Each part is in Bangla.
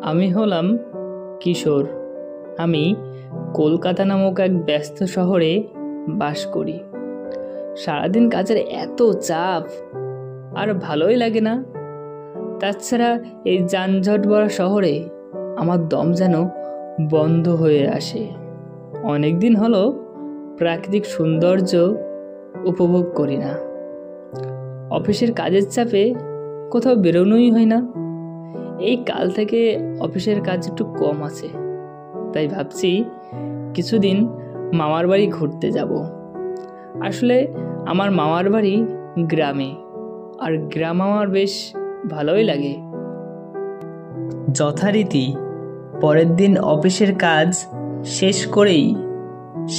আমি হলাম কিশোর। আমি কলকাতা নামক এক ব্যস্ত শহরে বাস করি। সারাদিন কাজের এত চাপ, আর ভালোই লাগে না। তাছাড়া এই যানজট ভরা শহরে আমার দম যেন বন্ধ হয়ে আসে। অনেকদিন হলো প্রাকৃতিক সৌন্দর্য উপভোগ করি না। অফিসের কাজের চাপে কোথাও বেরোনোই হয় না। এই কাল থেকে অফিসের কাজ একটু কম আছে, তাই ভাবছি কিছুদিন মামার বাড়ি ঘুরতে যাব। আসলে আমার মামার বাড়ি গ্রামে, আর গ্রাম আমার বেশ ভালোই লাগে। যথারীতি পরের দিন অফিসের কাজ শেষ করেই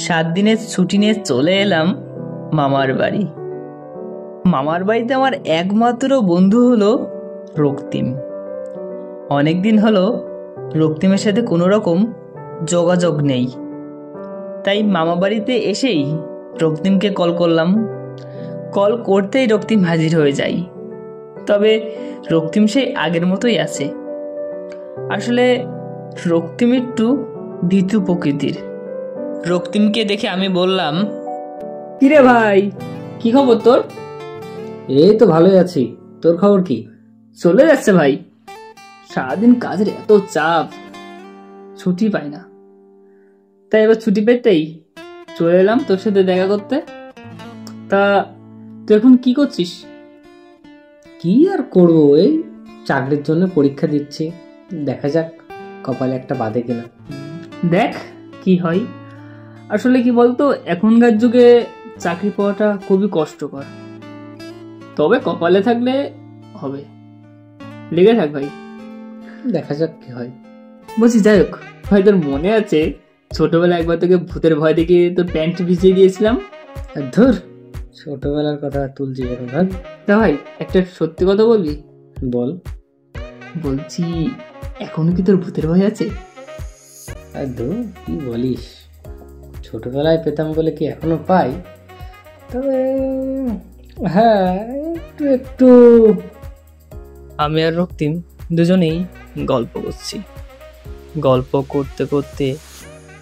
7 দিনের ছুটি নিয়ে চলে এলাম মামার বাড়ি। মামার বাড়িতে আমার একমাত্র বন্ধু হলো রক্তিম। অনেকদিন হলো রক্তিমের সাথে কোনো রকম যোগাযোগ নেই, তাই মামা বাড়িতে এসেই রক্তিমকে কল করলাম। কল করতেই রক্তিম হাজির হয়ে যায়। তবে রক্তিম সেই আগের মতোই আছে। আসলে রক্তিম একটু ভীতু প্রকৃতির। রক্তিমকে দেখে আমি বললাম, কিরে ভাই, কি খবর তোর? এই তো ভালোই আছি, তোর খবর কি? চলে যাচ্ছে ভাই। সারাদিন কাজের এত চাপ, ছুটি পাই না। তাই এবার ছুটি পেতেই চলে এলাম তোর সাথে দেখা করতে। তা তুই এখন কি করছিস? কি আর করবো, এই চাকরির জন্য পরীক্ষা দিচ্ছি, দেখা যাক কপালে একটা বাঁধে কিনা। দেখ কি হয়। আসলে কি বলতো, এখনকার যুগে চাকরি পাওয়াটা খুবই কষ্টকর, তবে কপালে থাকলে হবে। লেগে থাক ভাই, দেখা যাক কি হয়। বলছি যাই হোক ভাই, তোর মনে আছে ছোটবেলায় একবার তোকে ভূতের ভয় দেখে তোর প্যান্ট ভিজিয়ে দিয়েছিলাম? ধুর, ছোটবেলার কথা তুলছি এখন। ভাই তা ভাই একটা সত্যি কথা বলবি? বল। বলছি এখনো কি তোর ভূতের ভয় আছে? ধুর, কি বলিস, ছোটবেলায় পেতাম বলে কি এখনো পাই? তবে হ্যাঁ, একটু একটু। আমি আর রক্তিম দুজনেই গল্প করছি। গল্প করতে করতে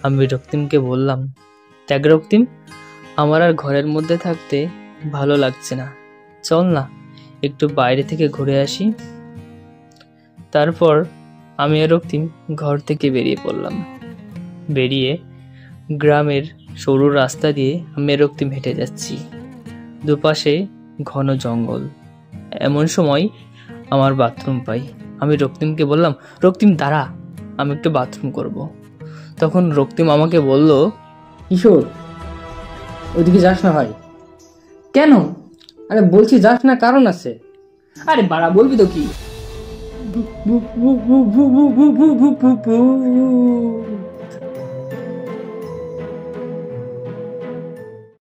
আমি রক্তিমকে বললাম, দেখ রক্তিম, আমার আর ঘরের মধ্যে থাকতে ভালো লাগছে না, চল না একটু বাইরে থেকে ঘুরে আসি। তারপর আমি আর রক্তিম ঘর থেকে বেরিয়ে পড়লাম। বেরিয়ে গ্রামের সরু রাস্তা দিয়ে আমি আর রক্তিম হেঁটে যাচ্ছি। দুপাশে ঘন জঙ্গল। এমন সময় আমার বাথরুম পাই। আমি রক্তিমকে বললাম, রক্তিম দাঁড়া, আমি একটু বাথরুম করব। তখন রক্তিম আমাকে বলল, কিশোর, ওইদিকে যাস না ভাই। কেন? আরে বলছি যাস না, কারণ আছে। আরে বাড়া, বলবি তো কি?